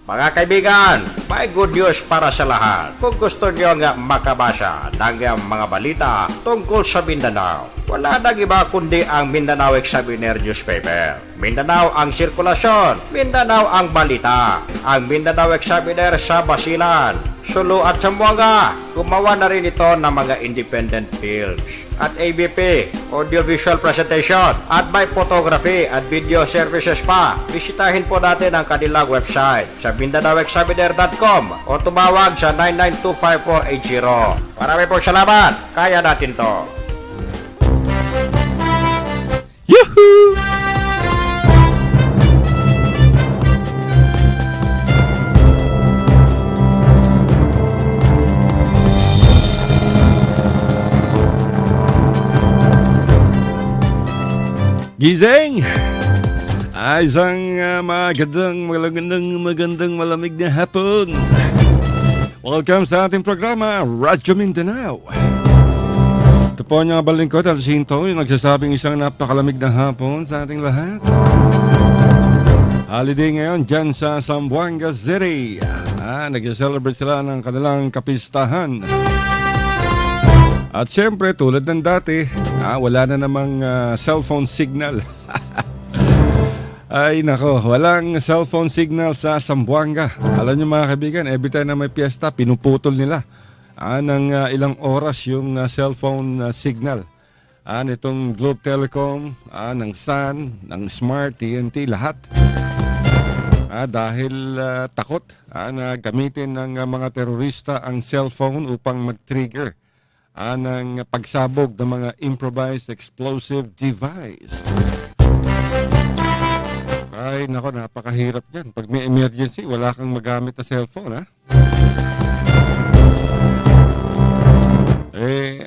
Mga kaibigan, may good news para sa lahat. Kung gusto nyo nga makabasa ng mga balita tungkol sa Mindanao, wala nang iba kundi ang Mindanao Examiner newspaper. Mindanao ang sirkulasyon, Mindanao ang balita. Ang Mindanao Examiner sa Basilan, Sulu at Zamboanga. Gumawa na rin ito ng mga independent films at ABP, audiovisual presentation, at may photography at video services pa. Bisitahin po natin ang kanilang website sa MindanaoExaminer.com o tumawag sa 9925480. Marami pong salamat. Kaya natin to. Yahoo! Gising! Isang magandang malamig na hapon. Welcome sa ating programa, Radyo Mindanao. Ito po ang balingkod at Sinto, yung nagsasabing isang napakalamig na hapon sa ating lahat. Holiday ngayon dyan sa Zamboanga City. Nag-celebrate sila ng kanilang kapistahan. At siyempre, tulad ng dati, wala na namang cellphone signal. Ay nako, walang cellphone signal sa Zamboanga. Alam niyo mga kaibigan, every time na may piyesta, pinuputol nila ng ilang oras yung cellphone signal. Nitong Globe Telecom, ng Sun, ng Smart, TNT, lahat. Dahil takot na gamitin ng mga terorista ang cellphone upang mag-trigger ng pagsabog ng mga improvised explosive device. Ay, nako, napakahirap yan. Pag may emergency, wala kang magamit na cellphone,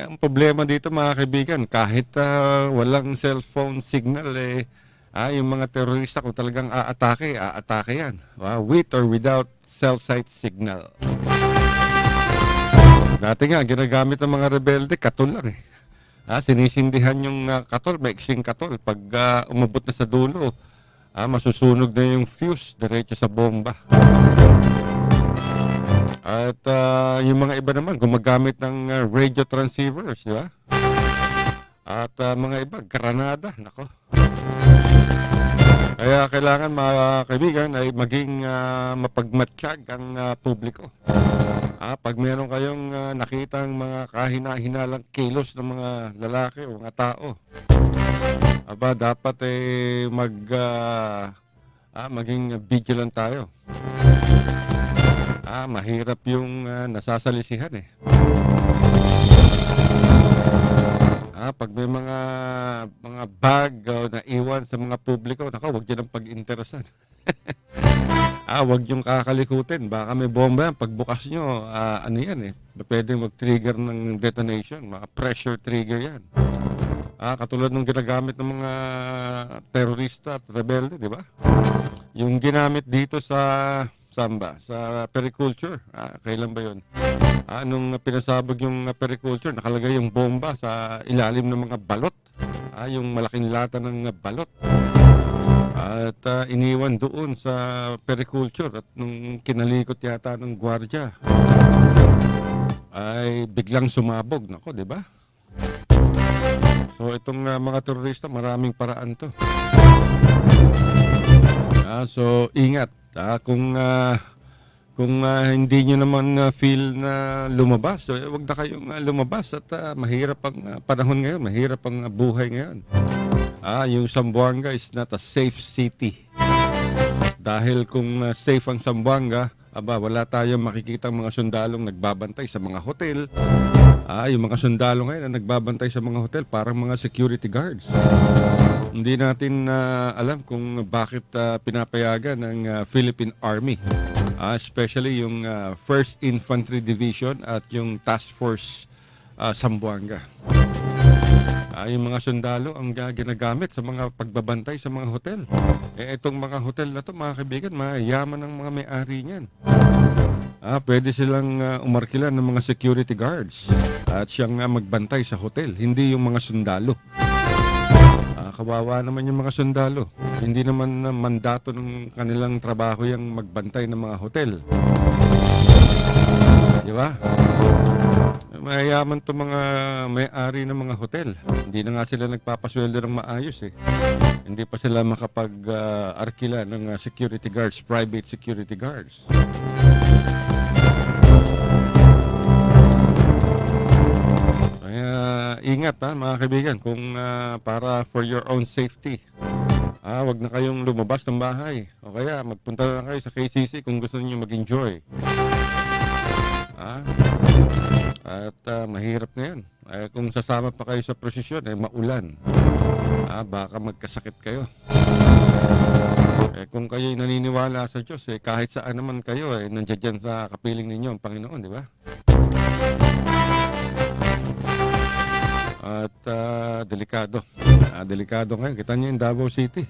ang problema dito, mga kaibigan, kahit walang cellphone signal, yung mga terorista, kung talagang aatake yan. With or without cell site signal. Dati nga, ginagamit ng mga rebelde, katol lang sinisindihan yung katol, maiksing katol. Pag umabot na sa dulo, masusunog na yung fuse, diretso sa bomba. At yung mga iba naman, gumagamit ng radio transceivers, di ba? At mga iba, granada, nako. Kaya kailangan mga kaibigan ay maging mapagmatsyag ang publiko. Pag meron kayong nakitang mga kahina-hinalang kilos ng mga lalaki o mga tao, dapat maging vigilant tayo. Mahirap yung nasasalisihan pag may mga bag na iwan sa mga publiko, huwag dyan ang pag-interesan. Huwag yung kakalikutin. Baka may bomba yan. Pagbukas nyo, pwedeng mag-trigger ng detonation. Mga pressure trigger yan. Katulad ng ginagamit ng mga terorista at rebelde, di ba? Yung ginamit dito sa Samba, sa periculture. Kailan ba yun? Nung pinasabog yung periculture, nakalagay yung bomba sa ilalim ng mga balot. Yung malaking lata ng balot. At iniwan doon sa periculture. At nung kinalikot yata ng gwardya, ay biglang sumabog. Nako, di ba? So itong mga terorista, maraming paraan to. So ingat. Kung hindi nyo naman feel na lumabas, so wag na kayong lumabas at mahirap ang panahon ngayon, mahirap ang buhay ngayon. Yung Zamboanga is not a safe city. Dahil kung safe ang Zamboanga, wala tayong makikita mga sundalong nagbabantay sa mga hotel. Yung mga sundalo ngayon na nagbabantay sa mga hotel, parang mga security guards. Hindi natin alam kung bakit pinapayagan ng Philippine Army. Especially yung 1st Infantry Division at yung Task Force Zamboanga. Yung mga sundalo ang ginagamit sa mga pagbabantay sa mga hotel. Itong mga hotel na to, mga kaibigan, mayaman ang mga may-ari niyan. Pwede silang umarkilan ng mga security guards at siyang magbantay sa hotel, hindi yung mga sundalo. kawawa naman yung mga sundalo. Hindi naman mandato ng kanilang trabaho yung magbantay ng mga hotel. Di ba? Mayayaman to mga may-ari ng mga hotel. Hindi na nga sila nagpapasweldo ng maayos eh. Hindi pa sila makapag-arkila ng security guards, private security guards. Kaya ingat mga kaibigan, kung para for your own safety. Wag na kayong lumabas ng bahay. O kaya magpunta na kayo sa KCC kung gusto niyo mag-enjoy. At mahirap ngayon. Kung sasama pa kayo sa prosesyon, maulan. Baka magkasakit kayo. Kung kayo'y naniniwala sa Diyos, kahit saan naman kayo, nandiyan dyan sa kapiling ninyo ang Panginoon, di ba? At delikado. Delikado ngayon. Kita niyo yung Davao City.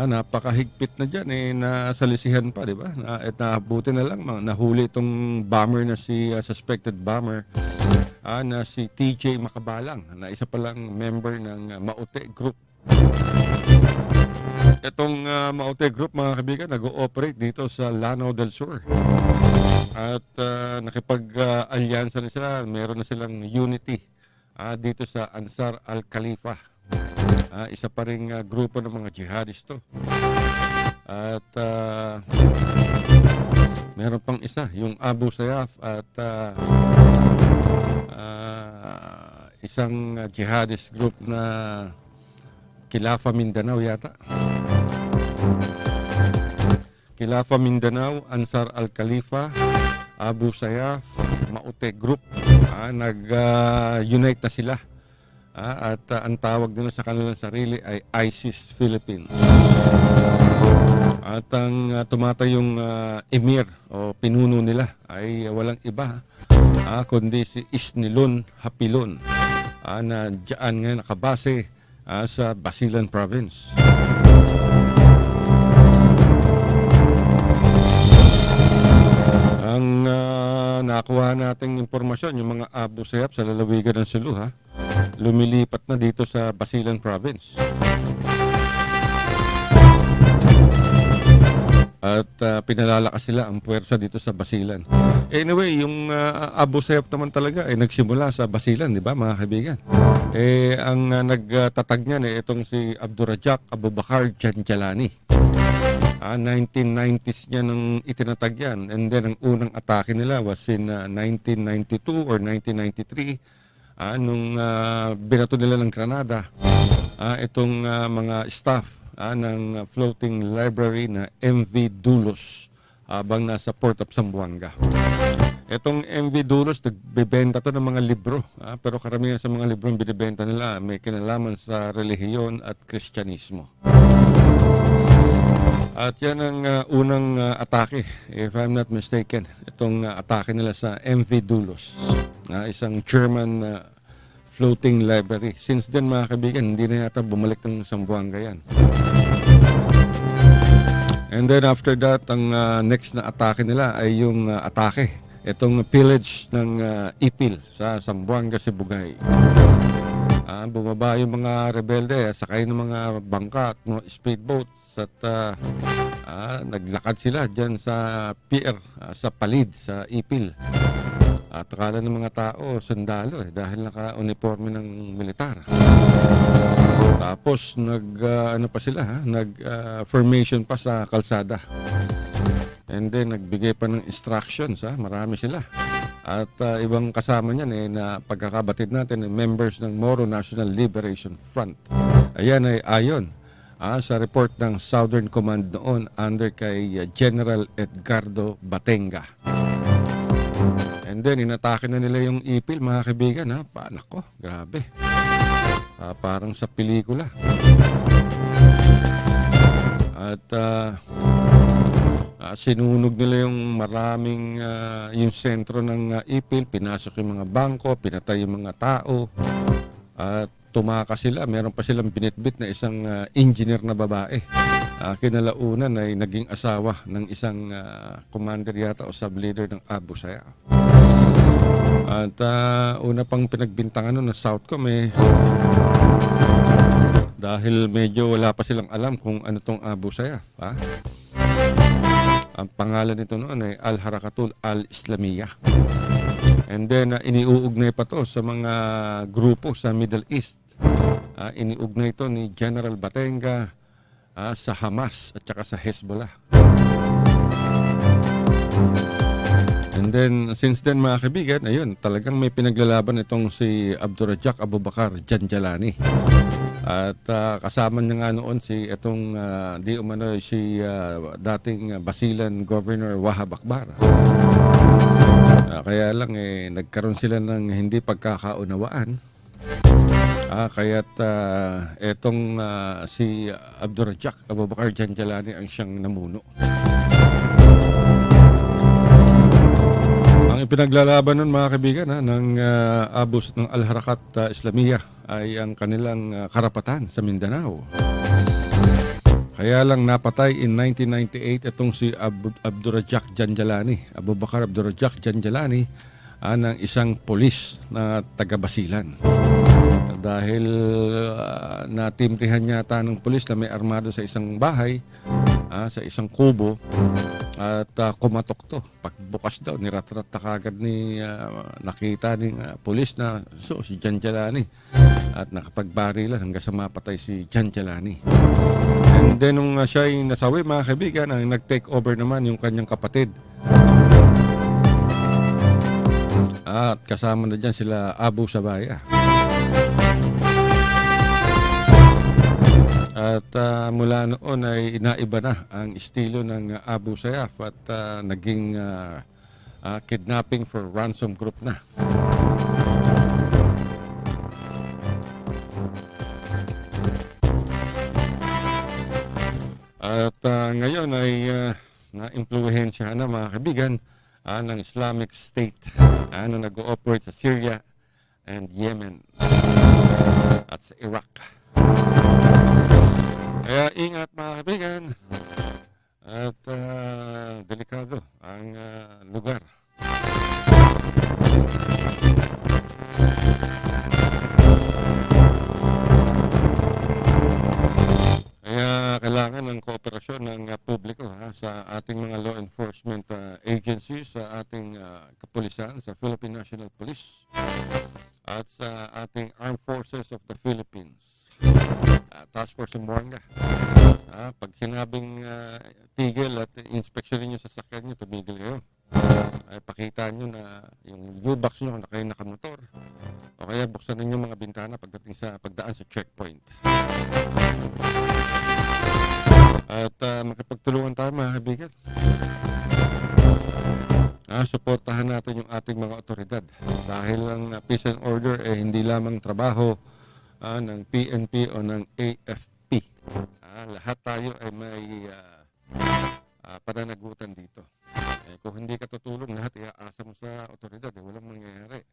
Napakahigpit na dyan, nasalisihan pa, di ba? At nabuti na lang, nahuli itong bomber na si suspected bomber na si TJ Makabalang, na isa palang member ng Maute Group. Itong Maute Group, mga kaibigan, nag-ooperate dito sa Lanao del Sur. At nakipag-alyansa na sila, meron na silang unity dito sa Ansar Al-Khalifa. Isa pa ring grupo ng mga jihadisto. At meron pang isa, yung Abu Sayyaf at isang jihadist group na Khilafa Mindanao yata. Khilafa Mindanao, Ansar Al-Khalifa, Abu Sayyaf, Maute Group. Nag-unite na sila. At ang tawag nila sa kanilang sarili ay ISIS Philippines. At ang tumatayong emir o pinuno nila ay walang iba kundi si Isnilon Hapilon na diyan ngayon nakabase sa Basilan Province. Ang nakuha nating impormasyon, yung mga Abu Sayyaf sa lalawigan ng Sulu, lumilipat na dito sa Basilan Province. At pinalalakas sila ang puwersa dito sa Basilan. Anyway, yung Abu Sayyaf naman talaga ay nagsimula sa Basilan, di ba mga kaibigan? Ang nagtatag niyan itong si Abdurrajak Abubakar Janjalani. 1990s niya nang itinatag yan. And then ang unang atake nila was in 1992 or 1993. Nung binato nila ng Granada itong mga staff ng floating library na MV Dulos habang nasa Port of Zamboanga. Itong MV Dulos, nagbibenta to ng mga libro, pero karamihan sa mga libro binibenta nila may kinalaman sa relihiyon at Kristyanismo. At yan ang unang atake, if I'm not mistaken, itong atake nila sa MV Dulos, isang German floating library. Since then mga kaibigan, hindi na yata bumalik ng Zamboanga yan. And then after that, ang next na atake nila ay yung atake, itong pillage ng Ipil sa Zamboanga, Sibugay. Bumaba yung mga rebelde, sakay ng mga bangka at mga speedboats at naglakad sila dyan sa pier, sa palid, sa Ipil. At akala ng mga tao, sundalo dahil naka-uniforme ng militar. Tapos nag-formation pa sa kalsada. And then nagbigay pa ng instructions, marami sila. At ibang kasama niyan na pagkakabatid natin members ng Moro National Liberation Front. Ayan ay ayon sa report ng Southern Command noon under kay General Edgardo Batenga. And then, inatake na nila yung Ipil, mga kaibigan, Paanak ko, grabe. Parang sa pelikula. At sinunog nila yung maraming, yung sentro ng Ipil, pinasok yung mga bangko, pinatay yung mga tao. At tumakas sila, meron pa silang binitbit na isang engineer na babae. Kinalaunan ay naging asawa ng isang commander yata o sub-leader ng Abu Sayyaf. At una pang pinagbintangan nun ng Southcom dahil medyo wala pa silang alam kung ano tong Abu Sayyaf. Ang pangalan nito noon ay Al-Harakatul Al-Islamiyah. And then iniuugnay pa to sa mga grupo sa Middle East. Iniugnay ito ni General Batenga sa Hamas at saka sa Hezbollah. And then, since then mga kaibigan, ayun, talagang may pinaglalaban itong si Abdurrazzaq Abubakar Janjalani. At kasama niya nga noon si itong dating Basilan Governor Wahab Akbar. Kaya lang nagkaroon sila ng hindi pagkakaunawaan. Kaya't etong si Abdurrazzaq Abubakar Janjalani ang siyang namuno. Ang ipinaglalaban nun mga kaibigan ng Al-Harakat Islamiyah ay ang kanilang karapatan sa Mindanao. Kaya lang napatay in 1998 itong si Abdurrazzaq Janjalani, Abubakar Abdurrazzaq Janjalani, ng isang pulis na taga-Basilan. Dahil natimprihan yata ng pulis na may armado sa isang bahay, sa isang kubo, at kumatok to. Pagbukas daw, niratrat na kagad nakita ng pulis na si Janjalani. At nakapagbarilan hanggang sa mapatay si Janjalani. And then nung siya ay nasawi mga kaibigan, ang nag-take over naman yung kanyang kapatid. At kasama na dyan sila Abu Sabaya. At mula noon ay naiba na ang estilo ng Abu Sayyaf at naging kidnapping for ransom group na. At ngayon ay na-impluwensya na mga kaibigan ng Islamic State na nag-ooperate sa Syria and Yemen at sa Iraq. Kaya ingat mga kaibigan at delikado ang lugar. Kaya kailangan ng kooperasyon ng publiko sa ating mga law enforcement agencies, sa ating kapulisan, sa Philippine National Police at sa ating Armed Forces of the Philippines. Task Force Zamboanga. Pag sinabing tigil at inspeksyonin nyo sa sasakyan nyo, tumigil kayo. Ay pakita nyo na yung U-box nyo na kayo nakamotor. O kaya buksan ninyo mga bintana pagdating sa pagdaan sa checkpoint. At makipagtulungan tayo mga kaibigan. Suportahan natin yung ating mga otoridad. Dahil ang peace and order hindi lamang trabaho ng PNP o ng AFP. Lahat tayo ay may pananagutan dito. Kung hindi ka tutulong, lahat iaasa mo sa otoridad. Walang mangyayari.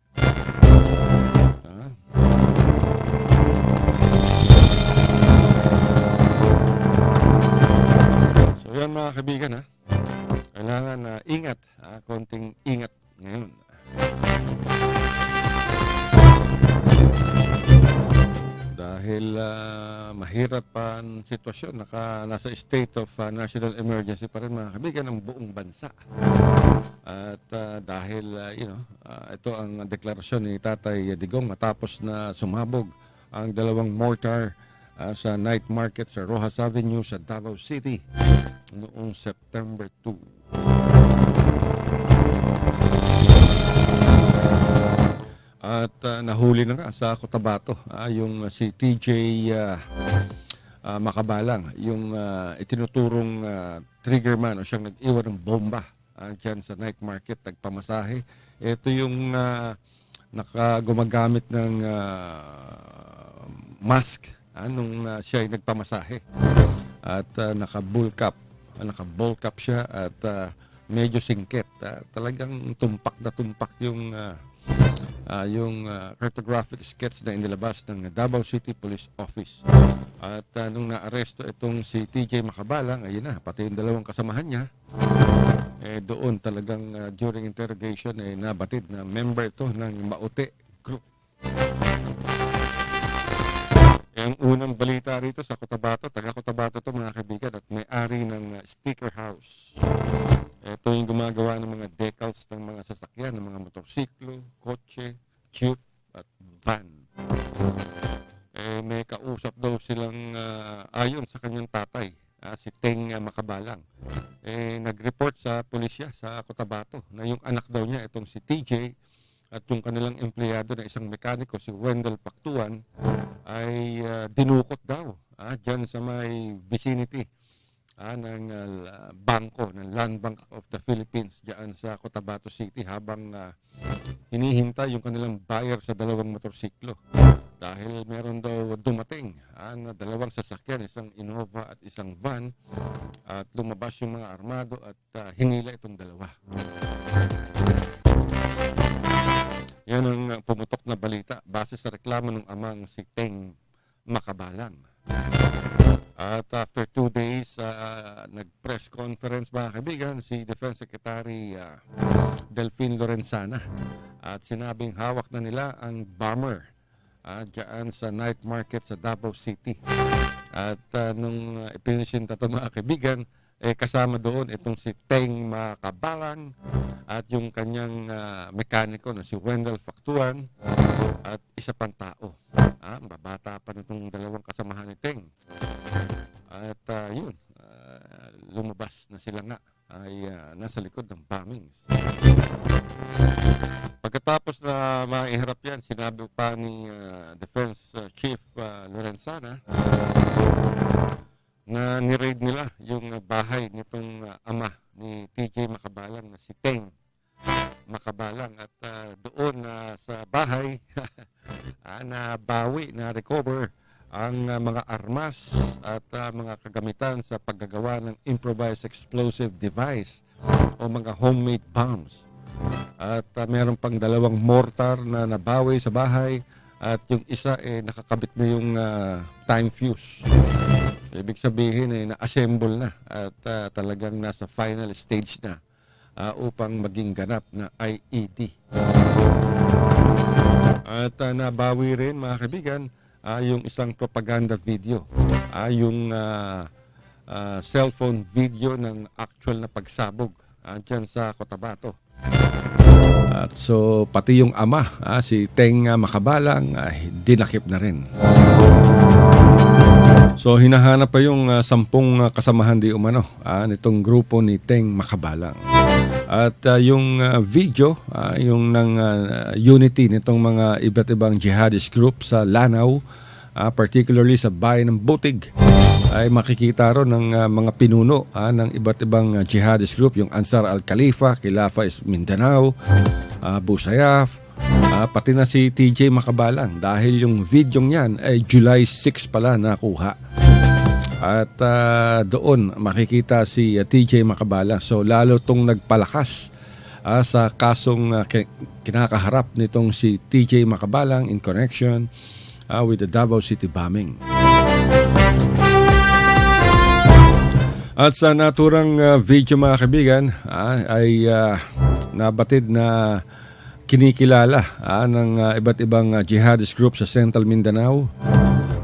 So yan mga kaibigan, kailangan ingat, konting ingat ngayon. Dahil mahirap ang sitwasyon, nasa state of national emergency pa rin mga kaibigan ng buong bansa. At dahil ito ang deklarasyon ni Tatay Digong matapos na sumabog ang dalawang mortar sa night market sa Rojas Avenue sa Davao City noong September 2. At nahuli na nga sa Cotabato yung si TJ Makabalang, yung itinuturong triggerman o siyang nag-iwan ng bomba dyan sa night market, nagpamasahe. Ito yung gumagamit ng mask nung siya ay nagpamasahe. At naka-bull cap siya at medyo singkit. Talagang tumpak na tumpak yung cartographic sketch na inilabas ng Davao City Police Office. At nung naaresto itong si TJ Makabalang, ayun na, pati yung dalawang kasamahan niya, Doon talagang during interrogation nabatid na member ito ng Maute Group. Ang unang balita rito sa Cotabato, taga Cotabato to mga kaibigan, at may-ari ng sticker house. Ito yung gumagawa ng mga decals ng mga sasakyan, ng mga motorsiklo, kotse, jeep at van. May kausap daw silang ayon sa kanyang tatay, si Teng Makabalang. Nag-report sa pulisya sa Cotabato na yung anak daw niya, itong si TJ, at yung kanilang empleyado na isang mekaniko, si Wendell Pactuan, ay dinukot daw dyan sa may vicinity ng bangko, ng Land Bank of the Philippines dyan sa Cotabato City habang hinihintay yung kanilang buyer sa dalawang motorsiklo. Dahil meron daw dumating na dalawang sasakyan, isang Innova at isang van, at lumabas yung mga armado at hinila itong dalawa. Yan ang pumutok na balita base sa reklamo ng amang si Teng Makabalang. At after 2 days, nag-press conference mga kaibigan si Defense Secretary Delfin Lorenzana at sinabing hawak na nila ang bomber dyan sa night market sa Davao City. At nung ipinisinta ito mga kaibigan, kasama doon itong si Teng Makabalang at yung kanyang mekaniko na si Wendell Pactuan at isa pang tao. Babata pa nitong dalawang kasamahan ni Teng. At yun, lumabas na sila nga ay nasa likod ng bombings. Pagkatapos na maiharap yan, sinabi pa ni Defense Chief Lorenzana na ni-raid nila yung bahay nitong ama ni TJ Makabalang na si Teng Makabalang at doon sa bahay na bawi, na recover ang mga armas at mga kagamitan sa paggagawa ng improvised explosive device o mga homemade bombs. At meron pang dalawang mortar na nabawi sa bahay at yung isa nakakabit na yung time fuse. Ibig sabihin na-assemble na at talagang nasa final stage na upang maging ganap na IED. At nabawi rin mga kaibigan yung isang propaganda video, yung cellphone video ng actual na pagsabog dyan sa Cotabato. At so pati yung ama, si Teng Makabalang, dinakip na rin. So hinahanap pa yung 10 kasamahan di umano nitong grupo ni Teng Makabalang. At yung video, yung ng unity nitong mga iba't ibang jihadist group sa Lanao, particularly sa bayan ng Butig, ay makikita ron ng mga pinuno ng iba't ibang jihadist group, yung Ansar al-Khalifa, Khilafah Mindanao, Abu Sayyaf, pati na si TJ Makabalang, dahil yung video niyan ay July 6 pala nakuha. At doon makikita si TJ Makabalang. So lalo tong nagpalakas sa kasong kinakaharap nitong si TJ Makabalang in connection with the Davao City bombing. At sa naturang video mga kaibigan ay nabatid na kinikilala ng iba't ibang jihadist group sa Central Mindanao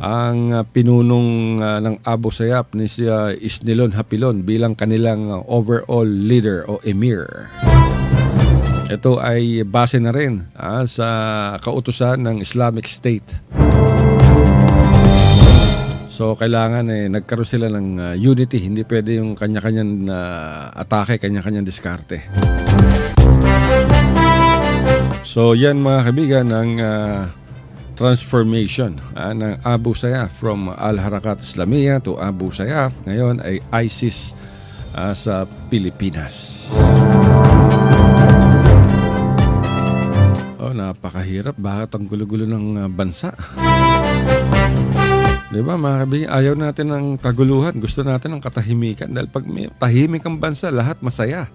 ang pinunong ng Abu Sayyaf ni si Isnilon Hapilon bilang kanilang overall leader o emir. Ito ay base na rin sa kautusan ng Islamic State. So kailangan nagkaroon sila ng unity, hindi pwede yung kanya-kanyang atake, kanya-kanyang diskarte. So yan mga kaibigan ang transformation ng Abu Sayyaf from Al-Harakat Islamiyah to Abu Sayyaf. Ngayon ay ISIS sa Pilipinas. Napakahirap. Bakit ang gulo-gulo ng bansa? Diba mga kaibigan, ayaw natin ng kaguluhan. Gusto natin ng katahimikan. Dahil pag may tahimik ang bansa, lahat masaya.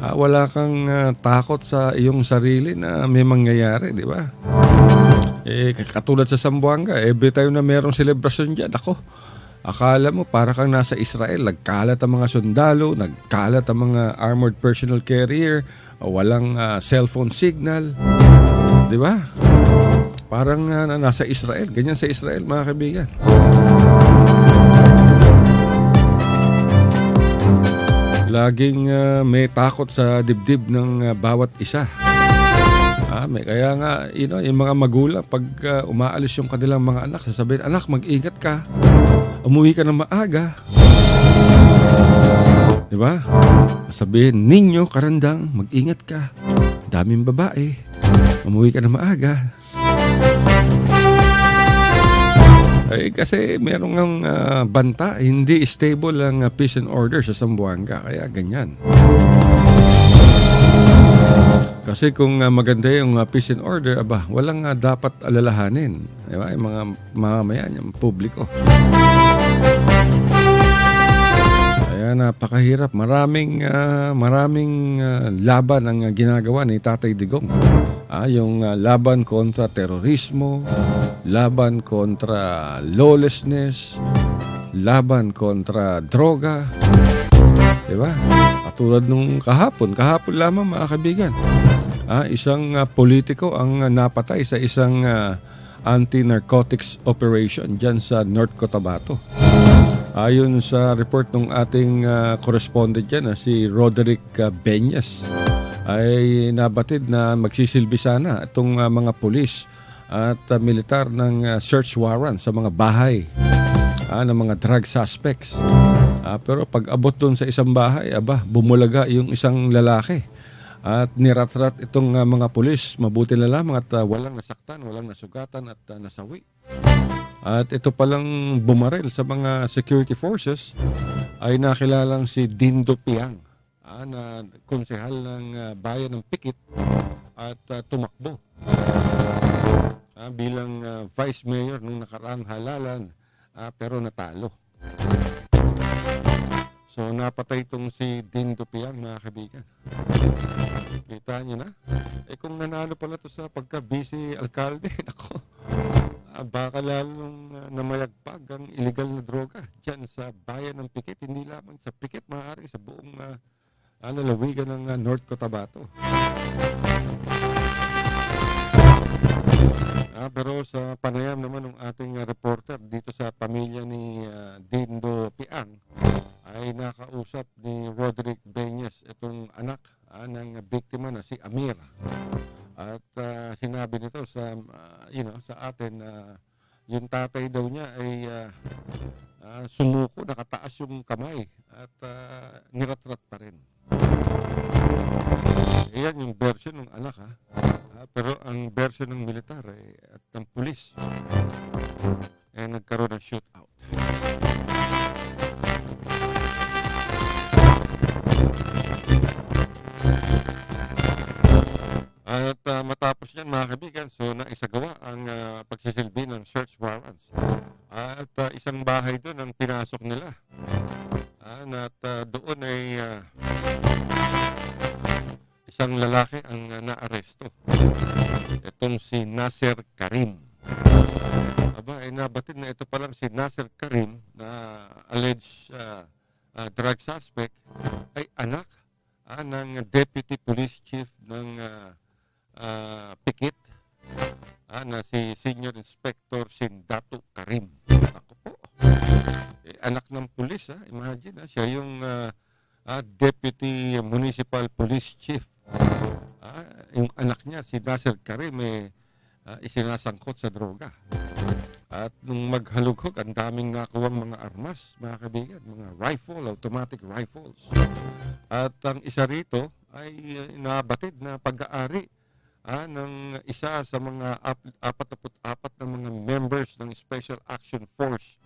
Wala kang takot sa iyong sarili na may mangyayari, di ba? Katulad sa Zamboanga, every time na merong celebration dyan, ako, Akala mo para kang nasa Israel, nagkalat ang mga sundalo, nagkalat ang mga armored personnel carrier, walang cellphone signal. 'Di ba? Parang nasa Israel, ganyan sa Israel mga kaibigan. Laging may takot sa dibdib ng bawat isa. Kaya nga, yung mga magulang, pag umaalis yung kanilang mga anak, sasabihin, anak, mag-ingat ka. Umuwi ka na maaga. Diba? Sasabihin, ninyo, karandang, mag-ingat ka. Daming babae. Umuwi ka na maaga. Kasi merong ang banta, hindi stable ang peace and order sa Zamboanga. Kaya ganyan. Kasi kung maganda yung peace and order, walang dapat alalahanin. Diba? Yung mga mamamayan, yung publiko. Kaya napakahirap. Maraming laban ang ginagawa ni Tatay Digong. Yung laban kontra terorismo, laban kontra lawlessness, laban kontra droga. Diba? Katulad nung kahapon lamang mga kaibigan. Isang politiko ang napatay sa isang anti-narcotics operation dyan sa North Cotabato. Ayon sa report ng ating correspondent dyan, si Roderick Beñas, ay nabatid na magsisilbi sana itong mga pulis at militar ng search warrant sa mga bahay ng mga drug suspects. Pero pag abot doon sa isang bahay, bumulaga yung isang lalaki. At niratrat itong mga pulis, mabuti na lamang at walang nasaktan, walang nasugatan at nasawi. At ito palang bumaril sa mga security forces ay nakilalang si Dindo Piang, na konsehal ng bayan ng Pikit at tumakbo bilang vice mayor nung nakaraang halalan, pero natalo. So napatay itong si Dindo Piang mga kaibigan. Kita nyo na? Kung nanalo pala to sa pagka-busy alkalde, nako, baka lalong namayagpag ang illegal na droga dyan sa bayan ng Pikit. Hindi lamang sa Pikit, maaari sa buong lalawigan ng North Cotabato. Pero sa panayam naman ng ating reporter dito sa pamilya ni Dindo Piang, ay nakausap ni Roderick Beñas itong anak ng biktima na si Amir. At sinabi nito sa atin na yung tatay daw niya ay sumuko, nakataas yung kamay at niratrat pa rin. Iyan yung version ng anak pero ang version ng militar at ng pulis ay nagkaroon ng shootout. At matapos yan mga kaibigan, so naisagawa ang pagsisilbi ng search warrants. At isang bahay doon ang pinasok nila. At doon ay isang lalaki ang naaresto. Itong si Nasser Karim. Nabatid na ito palang si Nasser Karim na alleged drug suspect ay anak ng Deputy Police Chief ng Pikit na si Senior Inspector Sindato Karim. Ako po. Anak ng pulis, imagine, siya yung Deputy Municipal Police Chief. Yung anak niya, si Nasser Karim, isinasangkot sa droga. At nung maghalughog, ang daming nakuwang mga armas, mga kaibigan, mga rifle, automatic rifles. At ang isa rito ay nabatid na pag-aari ng isa sa mga 44 na mga members ng Special Action Force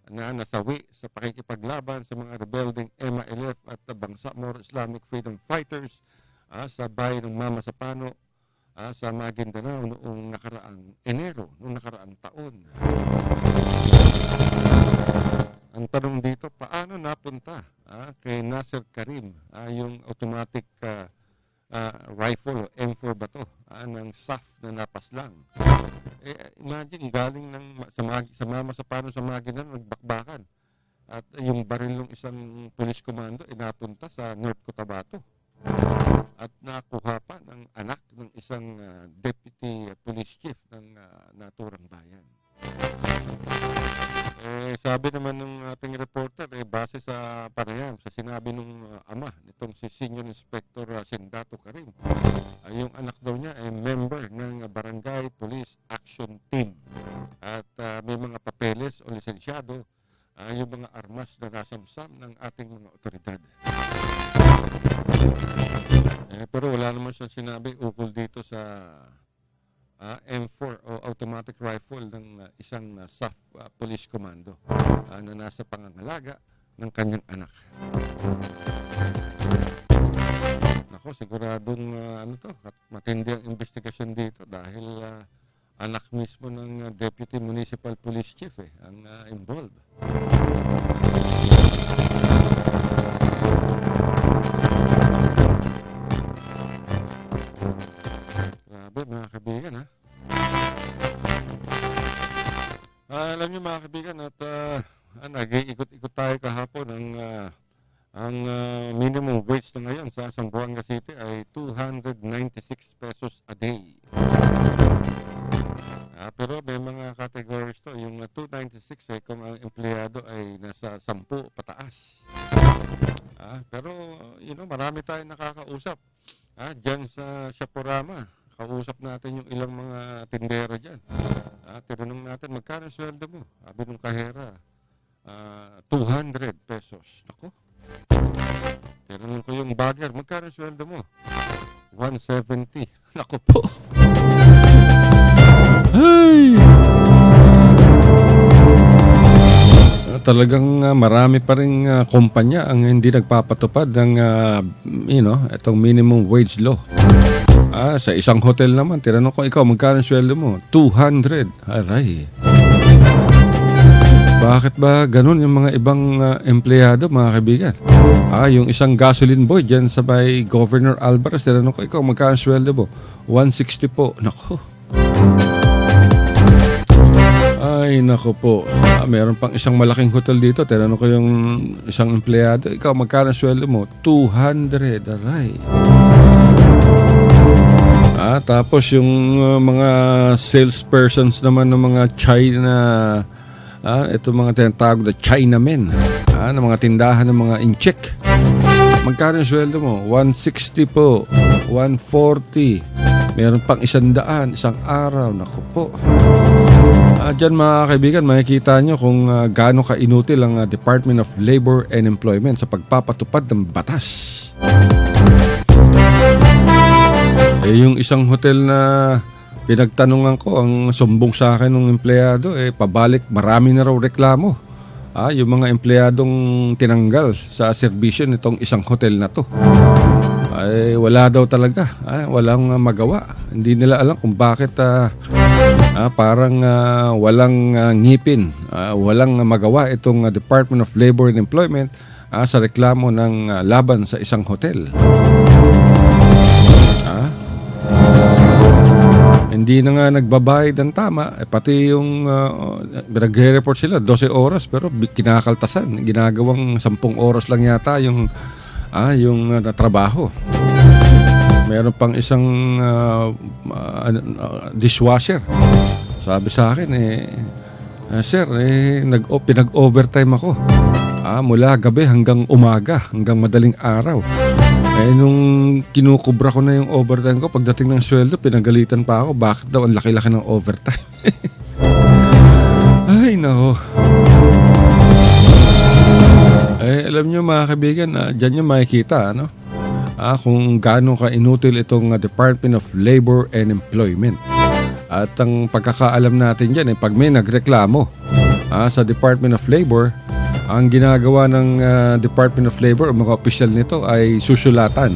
na nasawi sa pakikipaglaban sa mga rebelding MILF at Bangsamoro Islamic Freedom Fighters sa bayan ng Mama Sapano sa Maguindanao noong nakaraang Enero, noong nakaraang taon. Ang tanong dito, paano napunta kay Nasser Karim yung automatic rifle o M4 ba to ng SAF na napaslang? Imagine, galing sa Mama Sapano sa Maguindanao, nagbakbakan. At yung baril ng isang police commando ay napunta sa North Cotabato. At nakuha pa ng anak ng isang deputy police chief ng naturang bayan. Sabi naman ng ating reporter, base sa panayam, sa sinabi ng ama nitong si Senior Inspector Sendato Karim, yung anak daw niya ay member ng Barangay Police Action Team. At may mga papeles o lisensyado yung mga armas na nasamsam ng ating mga otoridad. Pero wala naman siyang sinabi ukol dito sa M4 o automatic rifle ng isang SAF police commando na nasa pangangalaga ng kanyang anak. Nako, siguradong matindi ang investigasyon dito dahil anak mismo ng Deputy Municipal Police Chief ang involved. Grabe mga kaibigan ha. Alam niyo mga kaibigan at nag-iikot-ikot tayo kahapon ang minimum wage na ngayon sa Zamboanga City ay 296 pesos a day. Pero may mga categories to, yung 296 kung ang empleyado ay nasa 10 pataas. Pero marami tayong nakakausap. Diyan sa Shaporama, kausap natin yung ilang mga tindera dyan. Tinanong natin, magkano sweldo mo? Sabi ng kahera, 200 pesos. Nako. Tinanong ko yung bagger, magkano sweldo mo? 170. Nako po. Hey! Talagang marami pa rin kumpanya ang hindi nagpapatupad ng itong minimum wage law. Sa isang hotel naman, tinanong ko, ikaw, magkano sweldo mo? 200. Aray. Bakit ba ganun yung mga ibang empleyado, mga kaibigan? Yung isang gasoline boy dyan sa may Governor Alvarez, tinanong ko, ikaw, magkano sweldo mo? 160 po. Nako. Ay, nako po. Meron pang isang malaking hotel dito. Tinanong ko yung isang empleyado, ikaw, magkano sweldo mo? 200. Aray. Tapos yung mga salespersons naman ng mga China, ito mga tinatawag na Chinamen, ng mga tindahan ng mga incheck. Magkano yung sweldo mo? 160 po, 140. Meron pang 100, isang araw. Naku po. Diyan mga kaibigan, makikita nyo kung gaano ka-inutil ang Department of Labor and Employment sa pagpapatupad ng batas. Yung isang hotel na pinagtanungan ko, ang sumbong sa akin ng empleyado, pabalik, marami na raw reklamo. Yung mga empleyadong tinanggal sa serbisyo nitong isang hotel na to. Wala daw talaga. Walang magawa. Hindi nila alam kung bakit parang walang ngipin. Walang magawa itong Department of Labor and Employment sa reklamo ng laban sa isang hotel. Hindi na nga nagbabayad ng tama. Pati yung nag-report sila 12 oras pero kinakaltasan. Ginagawang 10 oras lang yata yung trabaho. Meron pang isang dishwasher. Sabi sa akin, sir, pinag-overtime ako. Mula gabi hanggang umaga, hanggang madaling araw. Nung kinukubra ko na yung overtime ko, pagdating ng sweldo, pinagalitan pa ako. Bakit daw ang laki-laki ng overtime? Ay, nako. Alam nyo mga kaibigan, dyan nyo makikita, kung gaano ka-inutil itong Department of Labor and Employment. At ang pagkakaalam natin dyan, pag may nagreklamo sa Department of Labor, ang ginagawa ng Department of Labor, mga opisyal nito ay susulatan.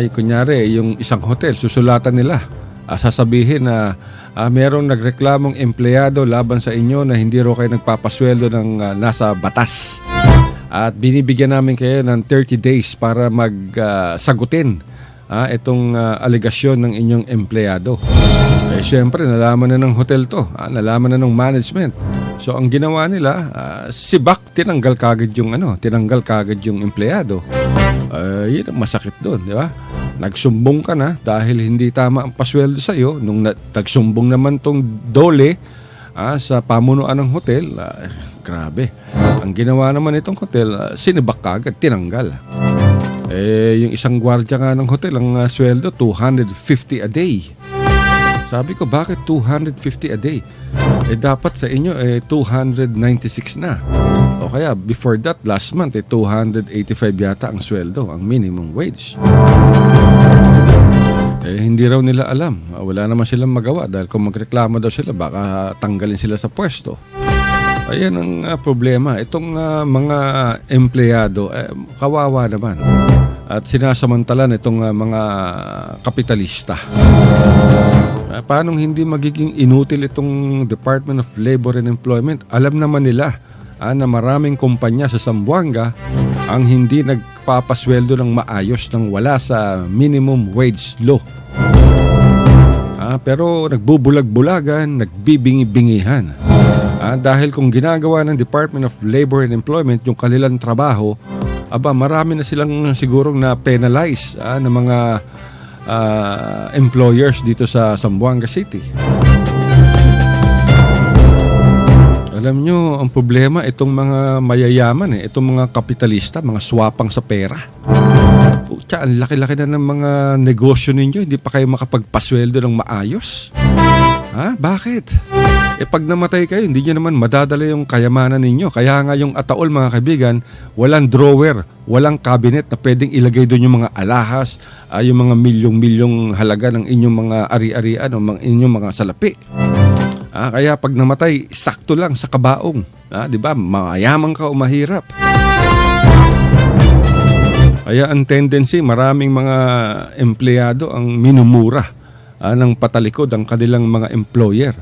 Kunyari, yung isang hotel, susulatan nila. Sasabihin na merong nagreklamong empleyado laban sa inyo na hindi ro kayo nagpapasweldo ng nasa batas. At binibigyan namin kayo ng 30 days para magsagutin itong aligasyon ng inyong empleyado. Siyempre, nalaman na ng hotel to. Nalaman na ng management. So ang ginawa nila, sibak, tinanggal kagad yung empleyado. Yun ang masakit doon, di ba? Nagsumbong ka na dahil hindi tama ang pasweldo sa iyo. Nung nagsumbong naman tong Dole sa pamunuan ng hotel, grabe. Ang ginawa naman itong hotel, sinibak kagad, tinanggal. Yung isang gwardiya nga ng hotel, ang sweldo, 250 a day. Sabi ko, bakit 250 a day? Dapat sa inyo, 296 na. O kaya, before that, last month, 285 yata ang sweldo, ang minimum wage. Hindi raw nila alam. Wala naman silang magawa dahil kung magreklamo daw sila, baka tanggalin sila sa pwesto. Ayan ang problema. Itong mga empleyado, kawawa naman. At sinasamantalan itong mga kapitalista. Paano hindi magiging inutil itong Department of Labor and Employment? Alam naman nila na maraming kumpanya sa Zamboanga ang hindi nagpapasweldo ng maayos nang wala sa minimum wage law. Pero nagbubulag-bulagan, nagbibingi-bingihan. Dahil kung ginagawa ng Department of Labor and Employment yung kanilang trabaho, marami na silang sigurong na-penalize ng mga employers dito sa Zamboanga City. Alam nyo, ang problema, itong mga mayayaman, itong mga kapitalista, mga swapang sa pera. Pucha, ang laki-laki na ng mga negosyo ninyo, hindi pa kayo makapagpasweldo ng maayos. Bakit? Pag namatay kayo, hindi nyo naman madadala yung kayamanan ninyo. Kaya nga yung ataol, mga kaibigan, walang drawer, walang cabinet na pwedeng ilagay doon yung mga alahas, yung mga milyong-milyong halaga ng inyong mga ari-arian o inyong mga salapi. Kaya pag namatay, sakto lang sa kabaong. Di ba? Mayaman ka o mahirap. Kaya ang tendency, maraming mga empleyado ang minumura ng patalikod ang kanilang mga employer.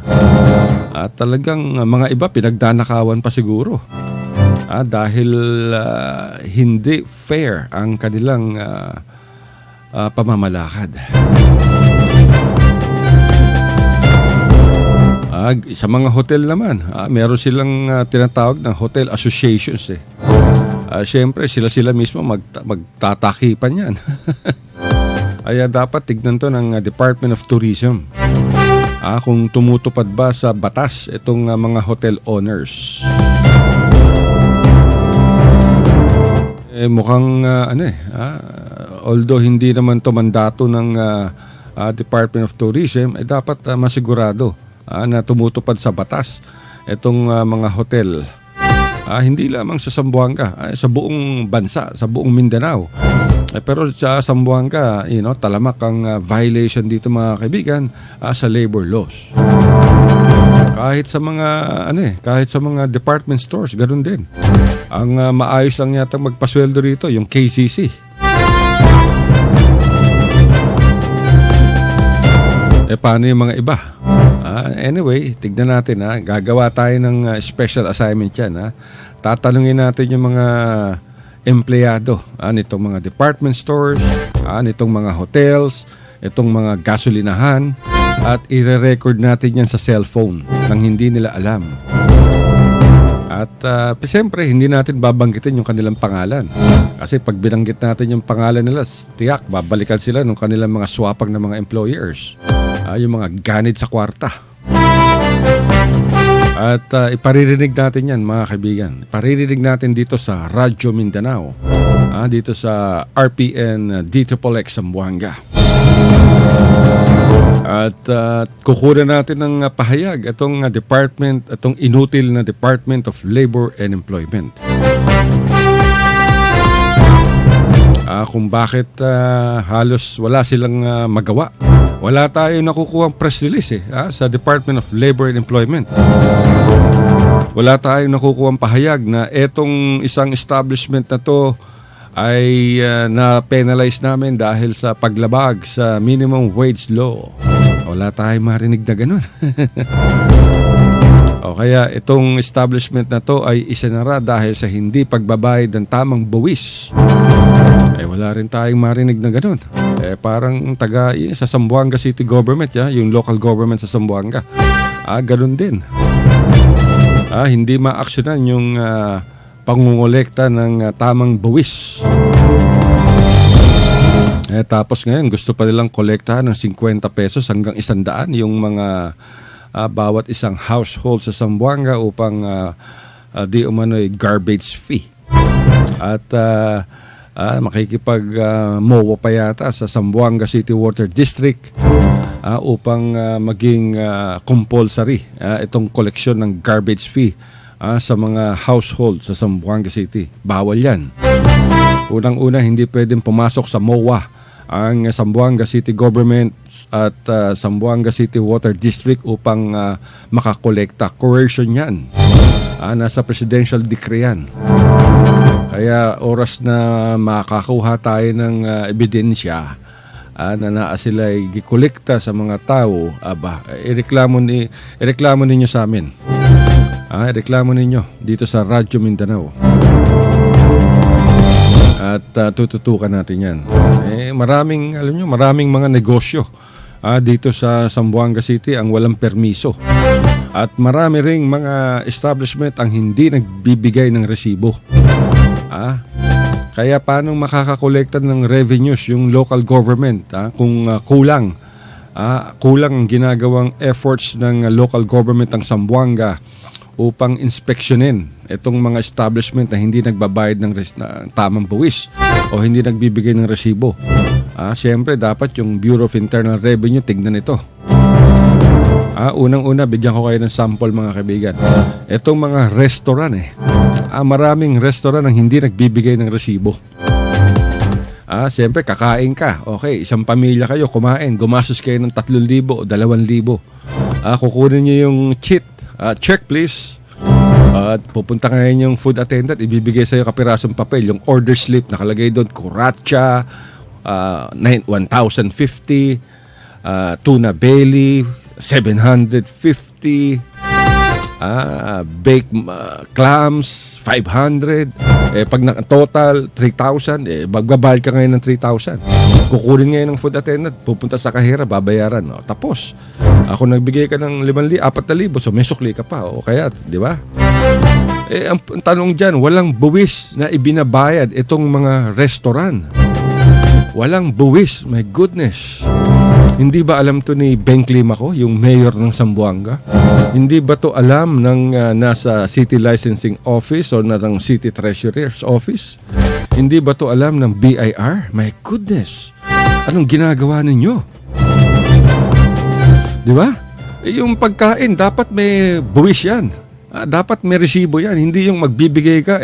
At talagang mga iba pinagdanakawan pa siguro. Dahil hindi fair ang kanilang pamamalakad. Sa mga hotel naman, meron silang tinatawag ng hotel associations. Siyempre, sila mismo magtatakipan yan. Kaya dapat tignan to ng Department of Tourism. Kung tumutupad ba sa batas itong mga hotel owners. Mukhang although hindi naman to mandato ng Department of Tourism, dapat masigurado na tumutupad sa batas itong mga hotel. Hindi lamang sa Zamboanga, sa buong bansa, sa buong Mindanao. Pero sa Zamboanga, talamak ang violation dito, mga kaibigan, sa labor laws. Kahit sa mga department stores, ganun din. Ang maayos lang yata magpasweldo rito, yung KCC. Paano yung mga iba? Anyway, tignan natin. Gagawa tayo ng special assignment yan. Tatanungin natin yung mga empleyado nitong mga department stores, nitong mga hotels, itong mga gasolinahan, at ire-record natin yan sa cellphone nang hindi nila alam. At siyempre, hindi natin babanggitin yung kanilang pangalan. Kasi pag binanggit natin yung pangalan nila, tiyak, babalikan sila ng kanilang mga swapang na mga employers. Yung mga ganid sa kwarta. At iparirinig natin yan, mga kaibigan. Iparirinig natin dito sa Radyo Mindanao. Dito sa RPN DXXX Zamboanga. At kukuha natin ng pahayag itong inutil na Department of Labor and Employment. Kung bakit halos wala silang magawa. Wala tayong nakukuhang press release sa Department of Labor and Employment. Wala tayong nakukuhang pahayag na etong isang establishment na to ay na-penalize namin dahil sa paglabag sa minimum wage law. Wala tayong marinig na ganun. O kaya itong establishment na to ay isinara dahil sa hindi pagbabayad ng tamang buwis. Wala rin tayong marinig na ganun. Parang sa Zamboanga City Government, yung local government sa Zamboanga. Ganun din. hindi maaksyonan yung pangungolekta ng tamang buwis. Tapos ngayon, gusto pa nilang kolektahan ng 50 pesos hanggang 100 yung mga bawat isang household sa Zamboanga upang di umano'y garbage fee. At makikipag-MOA pa yata sa Zamboanga City Water District upang maging compulsory itong koleksyon ng garbage fee sa mga household sa Zamboanga City. Bawal yan. Unang-una, hindi pwedeng pumasok sa MOA ang Zamboanga City Government at Zamboanga City Water District upang makakolekta. Coercion yan. Nasa presidential decree yan. Kaya oras na makakuha tayo ng ebidensya na sila ay gikolekta sa mga tao, ireklamo ninyo sa amin. Ireklamo ninyo dito sa Radyo Mindanao. At tututukan natin yan. Maraming mga negosyo dito sa Zamboanga City ang walang permiso. At marami ring mga establishment ang hindi nagbibigay ng resibo. Kaya paano makakakolekta ng revenues yung local government kung kulang ang ginagawang efforts ng local government ng Zamboanga upang inspeksyonin itong mga establishment na hindi nagbabayad ng tamang buwis o hindi nagbibigay ng resibo. Siyempre, dapat yung Bureau of Internal Revenue tignan ito. Unang-una, bigyan ko kayo ng sample, mga kaibigan. Itong mga restaurant, maraming restaurant ang hindi nagbibigay ng resibo. Siyempre, kakain ka. Okay, isang pamilya kayo, kumain. Gumastos kayo ng 3,000 o 2,000. Kukunin nyo yung check please. At pupunta ngayon yung food attendant, ibibigay sa'yo kapirasong papel, yung order slip, nakalagay doon, Curatcha, 1,050, tuna belly, 750, baked clams, 500. Pag total, 3,000, magbabayad ka ngayon ng 3,000. Kukunin ngayon ng food attendant, pupunta sa kahera, babayaran. Tapos, ako nagbigay ka ng 4,000, so may sukli ka pa. O kaya, di ba? Ang tanong dyan, walang buwis na ibinabayad itong mga restaurant. Walang buwis, my goodness. Hindi ba alam to ni Ben Climaco, yung mayor ng Zamboanga? Hindi ba to alam ng nasa City Licensing Office o ng City Treasurer's Office? Hindi ba to alam ng BIR? My goodness. Anong ginagawa ninyo? Di ba? Yung pagkain, dapat may buwis yan. Dapat may resibo yan. Hindi yung magbibigay ka,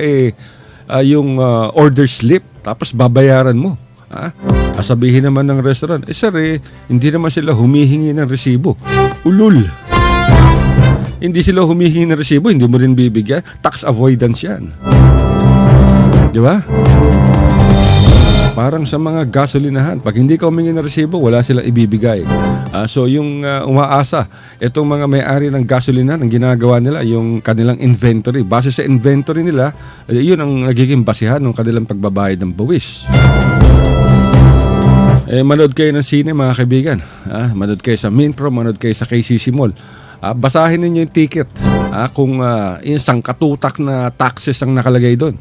yung order slip, tapos babayaran mo. Sabihin naman ng restaurant, sir, hindi naman sila humihingi ng resibo. Ulul. Hindi sila humihingi ng resibo, hindi mo rin bibigyan. Tax avoidance yan. Di ba? Parang sa mga gasolinahan, pag hindi ka humingi ng resibo, wala silang ibibigay. So yung umaasa, itong mga may-ari ng gasolinahan, ang ginagawa nila, yung kanilang inventory. Base sa inventory nila, yun ang nagiging basihan ng kanilang pagbabayad ng buwis. Manood kayo ng sine, mga kaibigan. Manood kayo sa Minpro, manood kayo sa KCC Mall. Basahin ninyo yung ticket. Kung yung sangkatutak na taxes ang nakalagay doon.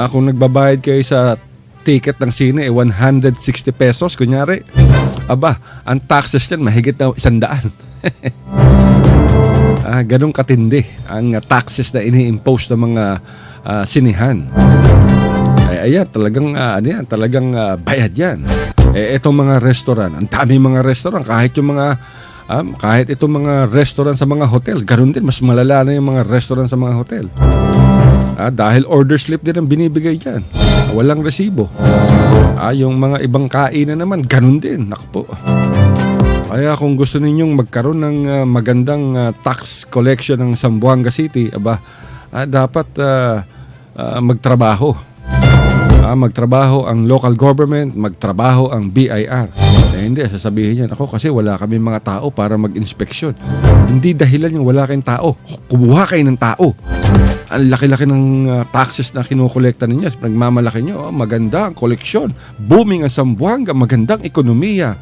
Kung nagbabayad kayo sa ticket ng sine, 160 pesos, kunyari. Ang taxes yan, mahigit na 100. Ganong katindi ang taxes na ini-impose ng mga sinihan. Ayan, talagang bayad yan. Itong mga restaurant, ang daming mga restaurant, kahit itong mga restaurant sa mga hotel, ganoon din, mas malala na yung mga restaurant sa mga hotel. Dahil order slip din ang binibigay dyan. Walang resibo. Yung mga ibang kainan naman, ganoon din. Nakpo. Kaya kung gusto ninyong magkaroon ng magandang tax collection ng Zamboanga City, dapat magtrabaho. Magtrabaho ang local government, magtrabaho ang BIR. Hindi, sasabihin niyan, ako kasi wala kami mga tao para mag-inspeksyon. Hindi dahilan yung wala kayong tao. Kumuha kayo ng tao. Ang laki-laki ng taxes na kinukolekta ninyo. Nagmamalaki nyo, maganda ang koleksyon. Booming ang Zamboanga, magandang ekonomiya.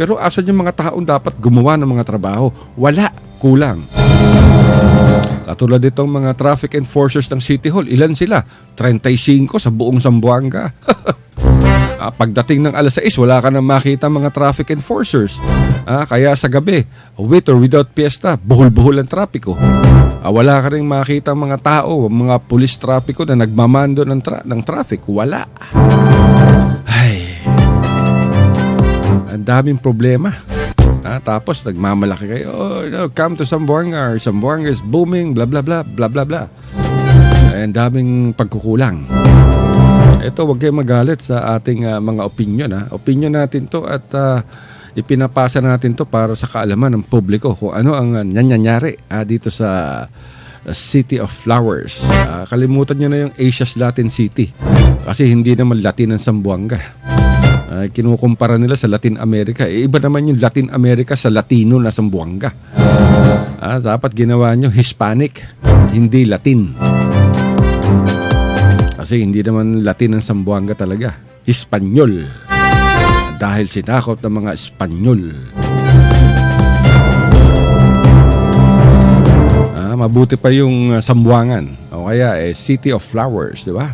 Pero asan yung mga taong dapat gumawa ng mga trabaho? Wala, kulang. Katulad itong mga traffic enforcers ng City Hall, ilan sila? 35 sa buong Zamboanga. Pagdating ng alas 6, wala ka nang makita mga traffic enforcers. Kaya sa gabi, with or without fiesta, buhol-buhol ang trapiko. Wala ka rin makita mga tao, mga pulis trapiko na nagmamando ng traffic. Wala. Ay, ang daming problema. Tapos nagmamalaki kayo, come to Zamboanga, or Zamboanga is booming, blah blah blah, blah blah blah. Ang daming pagkukulang. Ito, huwag kayong magalit sa ating mga opinion. Opinion natin to at ipinapasa natin to para sa kaalaman ng publiko kung ano ang nangyayari dito sa City of Flowers. Kalimutan nyo na yung Asia's Latin City kasi hindi naman Latin ang Zamboanga. Kinukumpara nila sa Latin America. Iba naman yung Latin America sa Latino na Zamboanga. Dapat ginawa nyo Hispanic, hindi Latin. Kasi hindi naman Latin ang Zamboanga talaga. Hispanyol. Dahil sinakop ng mga Espanyol. Mabuti pa yung Zamboangan. O kaya City of Flowers, di ba?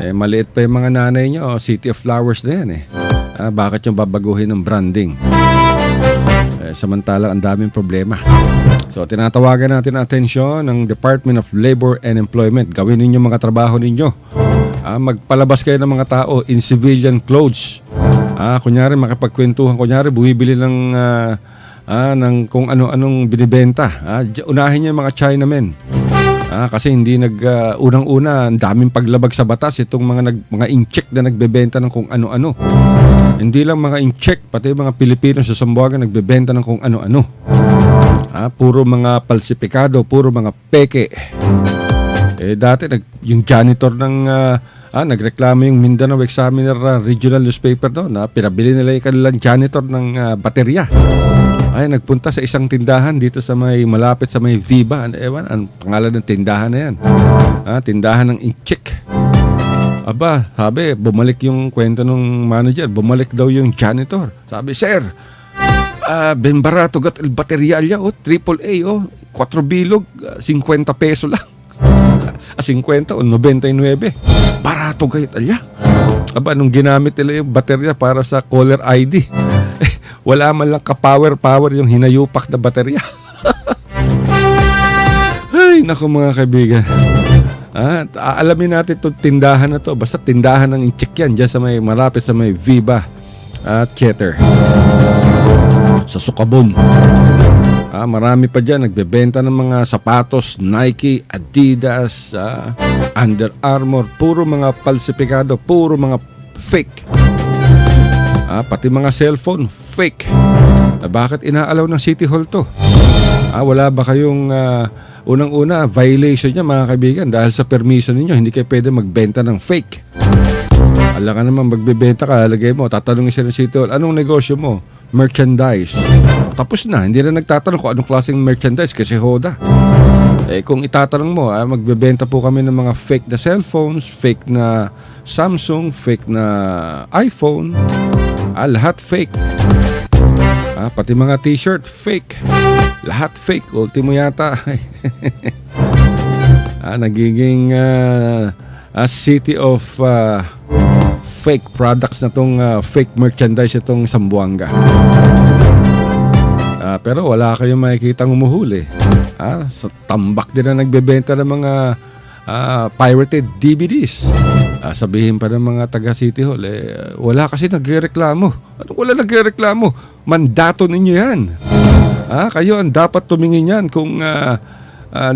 Maliit pa yung mga nanay nyo, City of Flowers na yan bakit yung babaguhin ng branding? Samantalang ang daming problema. So tinatawagan natin ang atensyon ng Department of Labor and Employment. Gawin ninyo mga trabaho ninyo. Magpalabas kayo ng mga tao in civilian clothes. Kunyari makipagkwentuhan, kunyari buhibili ng kung ano-anong binibenta. Unahin niyo yung mga Chinamen. Kasi hindi unang-una, ang daming paglabag sa batas itong mga incheck na nagbebenta ng kung ano-ano. Hindi lang mga incheck, pati mga Pilipino sa Zamboanga nagbebenta ng kung ano-ano. Puro mga palsipikado, puro mga peke. Dati yung janitor ng nagreklamo yung Mindanao Examiner regional newspaper na pinabili nila yung kanilang janitor ng baterya. Nagpunta sa isang tindahan dito sa malapit sa may Viva. Ang pangalan ng tindahan na yan. Tindahan ng incheck. Sabi, bumalik yung kwento ng manager. Bumalik daw yung janitor. Sabi, sir, ben barato gat el baterya, AAA, 4 bilog, 50 peso lang. 50 o 99. Barato gayet alya. Nung ginamit nila yung baterya para sa caller ID, wala man lang ka-power yung hinayupak na baterya. Ay, naku mga kaibigan. Aalamin natin itong tindahan na to. Basta tindahan ng incheck yan. Diyan sa malapit sa may Viva at Cheter. Sa Sukabon. Marami pa dyan. Nagbebenta ng mga sapatos, Nike, Adidas, Under Armour. Puro mga falsifikado. Puro mga fake. Pati mga cellphone, fake. Bakit inaalaw ng City Hall to? Wala ba kayong unang-una violation niya mga kaibigan? Dahil sa permission ninyo, hindi kayo pwede magbenta ng fake. Alam ka naman, magbebenta ka, lagay mo, tatanungin siya ng City Hall, anong negosyo mo? Merchandise. Tapos na, hindi na nagtatanong kung anong klaseng merchandise kasi hoda. Kung itatanong mo, magbebenta po kami ng mga fake na cellphones, fake na Samsung, fake na iPhone, lahat fake. Pati mga t-shirt, fake. Lahat fake. Ultimo yata. Nagiging city of fake products na tong fake merchandise itong Zamboanga. Pero wala kayong makikitang umuhuli. Sa tambak din na nagbebenta ng mga pirated DVDs. Sabihin pa ng mga taga City Hall, wala kasi nagrereklamo. Wala nagrereklamo? Mandato ninyo yan. Kayo ang dapat tumingin yan kung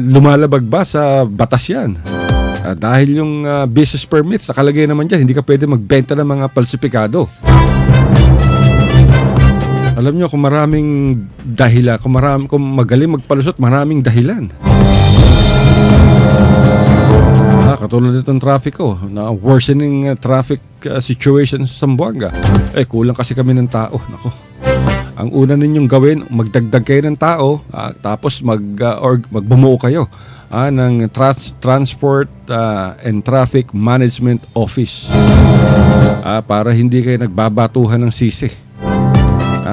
lumalabag ba sa batas yan. Dahil yung business permits, nakalagay naman dyan, hindi ka pwede magbenta ng mga falsifikado. Alam nyo, kung maraming dahilan, kung magaling magpalusot, maraming dahilan. Katulad itong traffic na worsening traffic situation sa Zamboanga. Kulang kasi kami ng tao. Nako. Ang una ninyong gawin, magdagdag kayo ng tao, tapos magbumuo kayo ng Transport and Traffic Management Office para hindi kayo nagbabatuhan ng sisi.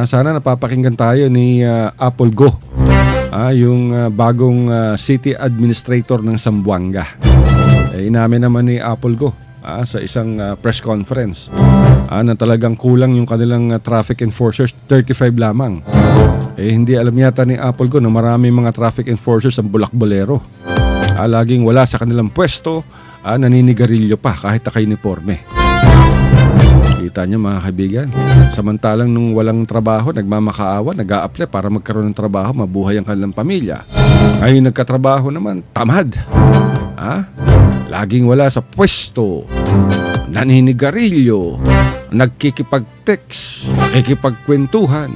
Sana napapakinggan tayo ni Apple Go. yung bagong city administrator ng Zamboanga. Inamin naman ni Apple Go sa isang press conference na talagang kulang yung kanilang traffic enforcers, 35 lamang. Hindi alam yata ni Apple Go na marami mga traffic enforcers ang bulak-bolero. Laging wala sa kanilang pwesto, naninigarilyo pa kahit naka-uniforme. Kita niyo mga kaibigan, samantalang nung walang trabaho, nagmamakaawa, nag-a-apply para magkaroon ng trabaho, mabuhay ang kanilang pamilya. Ngayon nagkatrabaho naman, tamad. Laging wala sa pwesto, naninigarilyo, nagkikipag-text, nakikipagkwentuhan,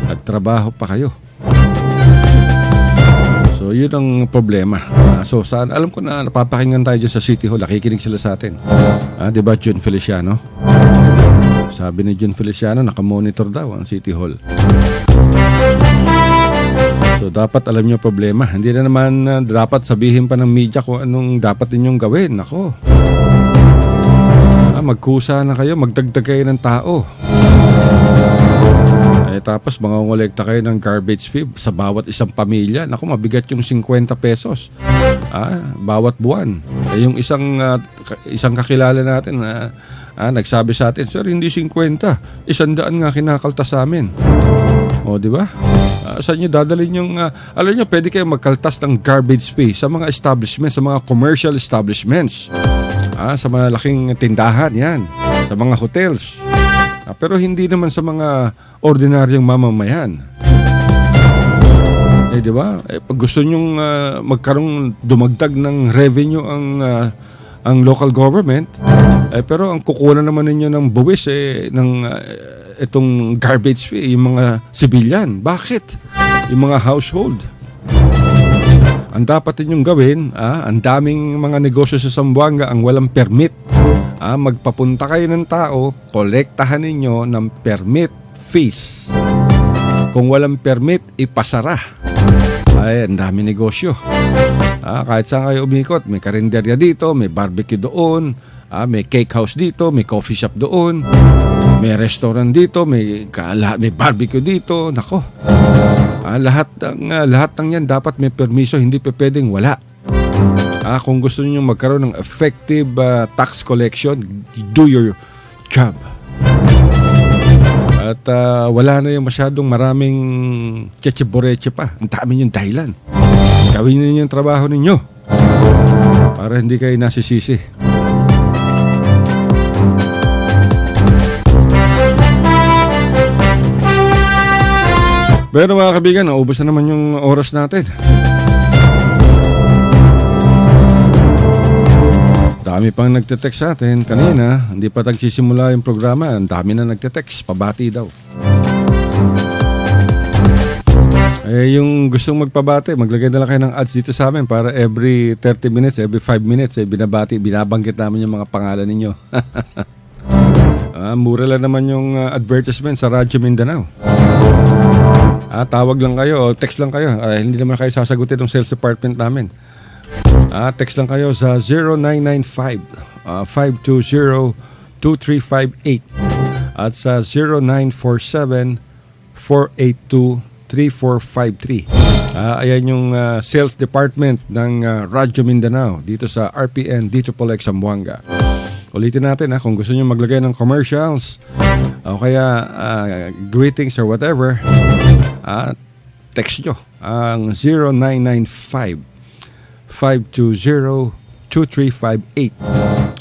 nagtrabaho pa kayo. So yun ang problema. So saan, alam ko na napapakinggan tayo dyan sa City Hall, nakikinig sila sa atin. Diba June Feliciano? Sabi ni June Feliciano, nakamonitor daw ang City Hall. So dapat alam nyo problema. Hindi na naman dapat sabihin pa ng media kung anong dapat ninyong gawin. Ako. Magkusa na kayo, magdagdag kayo ng tao. Tapos mangongolekta kayo ng garbage fee sa bawat isang pamilya. Naku, mabigat yung 50 pesos. Bawat buwan. Yung isang kakilala natin nagsabi sa atin, "Sir, hindi 50. 100 nga kinakaltas sa amin." O, di ba? Saan nyo dadalhin yung... alam nyo, pwede kayo magkaltas ng garbage fee sa mga establishments, sa mga commercial establishments. Sa mga laking tindahan, yan. Sa mga hotels. Pero hindi naman sa mga ordinaryong mamamayan. Di ba? Pag gusto nyong dumagdag ng revenue ang local government, pero ang kukunan naman ninyo ng buwis itong garbage fee, yung mga civilian. Bakit? Yung mga household. Ang dapat ninyong gawin, ang daming mga negosyo sa Zamboanga ang walang permit. Magpapunta kayo ng tao, kolektahan ninyo ng permit fees. Kung walang permit, ipasara. Ang dami negosyo. Kahit saan kayo umikot, may karinderya dito, may barbecue doon, may cake house dito, may coffee shop doon, may restaurant dito, may barbecue dito. Nako. Lahat ng yan dapat may permiso, hindi pwedeng wala. Kung gusto niyo magkaroon ng effective tax collection, do your job. At wala na yung masyadong maraming tsetsi-boreche pa. Ang dami yung dahilan. Gawin niyo yung trabaho ninyo para hindi kayo nasisisi. Pero mga kaibigan, naubos na naman yung oras natin. Dami pang nagte-text sa atin kanina. Hindi pa nagsisimula yung programa. Ang dami na nagte-text. Pabati daw. Yung gustong magpabati, maglagay na lang kayo ng ads dito sa amin para every 30 minutes, every 5 minutes, binabanggit namin yung mga pangalan ninyo. Mura lang naman yung advertisement sa Radyo Mindanao. Tawag lang kayo o text lang kayo. Hindi naman kayo sasagutin ng sales department namin. Text lang kayo sa 0995-520-2358 at sa 0947-482-3453. Ayan yung sales department ng Radyo Mindanao dito sa RPN D-X Zamboanga. Ulitin natin kung gusto nyo maglagay ng commercials o kaya greetings or whatever, text nyo ang 0995-520-2358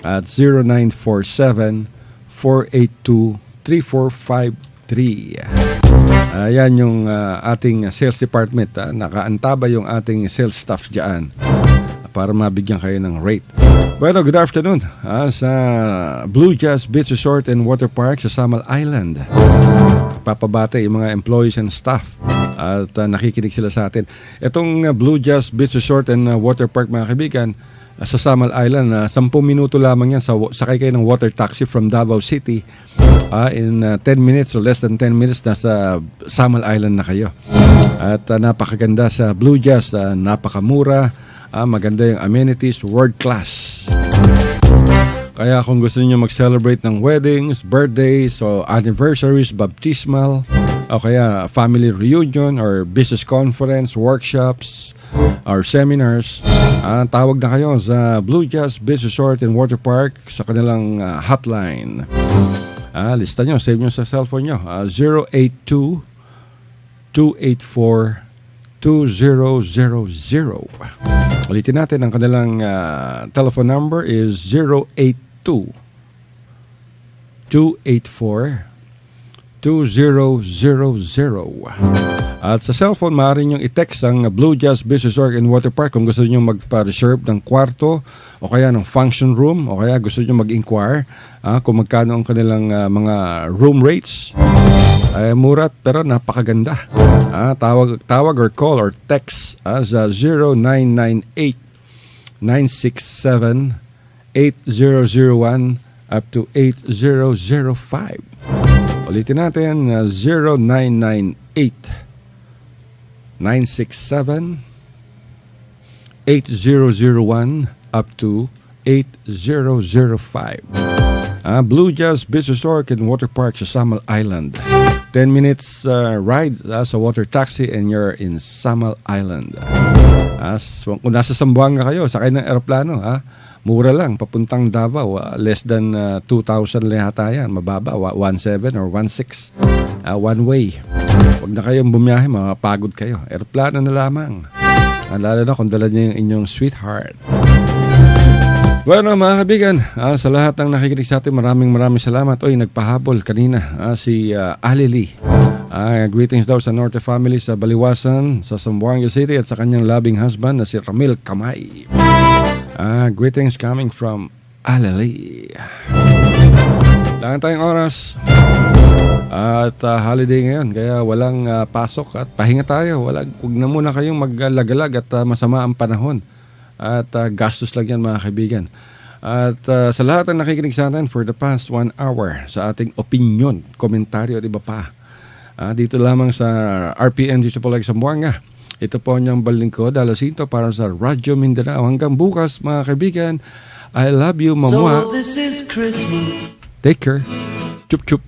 at 0947-482-3453. Ayan yung ating sales department. Nakaantaba yung ating sales staff dyan para mabigyan kayo ng rate. Bueno, good afternoon sa Blue Jazz Beach Resort and Water Park sa Samal Island. Papabate yung mga employees and staff at nakikinig sila sa atin. Itong Blue Jazz Beach Resort and Water Park, mga kaibigan, sa Samal Island, 10 minuto lamang yan. Sakay kayo ng water taxi from Davao City. In 10 minutes or less than 10 minutes, nasa Samal Island na kayo. At napakaganda sa Blue Jazz, napakamura. Maganda yung amenities, world class. Kaya kung gusto niyo mag-celebrate ng weddings, birthdays, o anniversaries, baptismal, o kaya family reunion or business conference, workshops, or seminars, tawag na kayo sa Blue Jazz Beach Resort and Water Park sa kanilang hotline. Lista nyo, save nyo sa cellphone nyo. 082-284-2000. Ulitin natin, ang kanilang telephone number is 082-284-2000. At sa cellphone, maaari nyo i-text ang Blue Jazz Beach Resort and Water Park kung gusto nyo magpa-reserve ng kwarto o kaya ng function room o kaya gusto nyo mag-inquire kung magkano ang kanilang mga room rates. Murat pero napakaganda. Tawag or call or text sa 0998-967-8001 up to 8005. Ulitin natin, 0998-967-8001 up to 8005. Blue Jazz Beach Resort and Water Park sa Samal Island. 10 minutes ride sa water taxi and you're in Samal Island. Kung nasa Zamboanga kayo, sakay ng aeroplano, mura lang, papuntang Davao, less than 2,000 lehata yan, mababa, 1,700 or 1,600, one way. Huwag na kayong bumiyahe, mapagod kayo. Aeroplano na lamang. Lalo na kung dala niyo yung inyong sweetheart. Bueno, mga kaibigan, sa lahat ng nakikinig sa atin, maraming salamat. Nagpahabol kanina si Ali Lee. Greetings daw sa Norte family sa Baliwasan, sa Zamboanga City at sa kanyang loving husband na si Ramil Kamay. Greetings coming from Ali Lee. Lang tayong oras at holiday ngayon, kaya walang pasok at pahinga tayo. Huwag na muna kayong maglagalag at masama ang panahon. At gastos lang yan, mga kaibigan. At sa lahat ng nakikinig sa atin for the past 1 hour sa ating opinion, komentaryo at iba pa, dito lamang sa RPN dito po like Zamboanga. Ito po niyang balingkod, Alasinto para sa Radyo Mindanao. Hanggang bukas, mga kaibigan. I love you, mamua. So this is Christmas. Take care. Chup chup.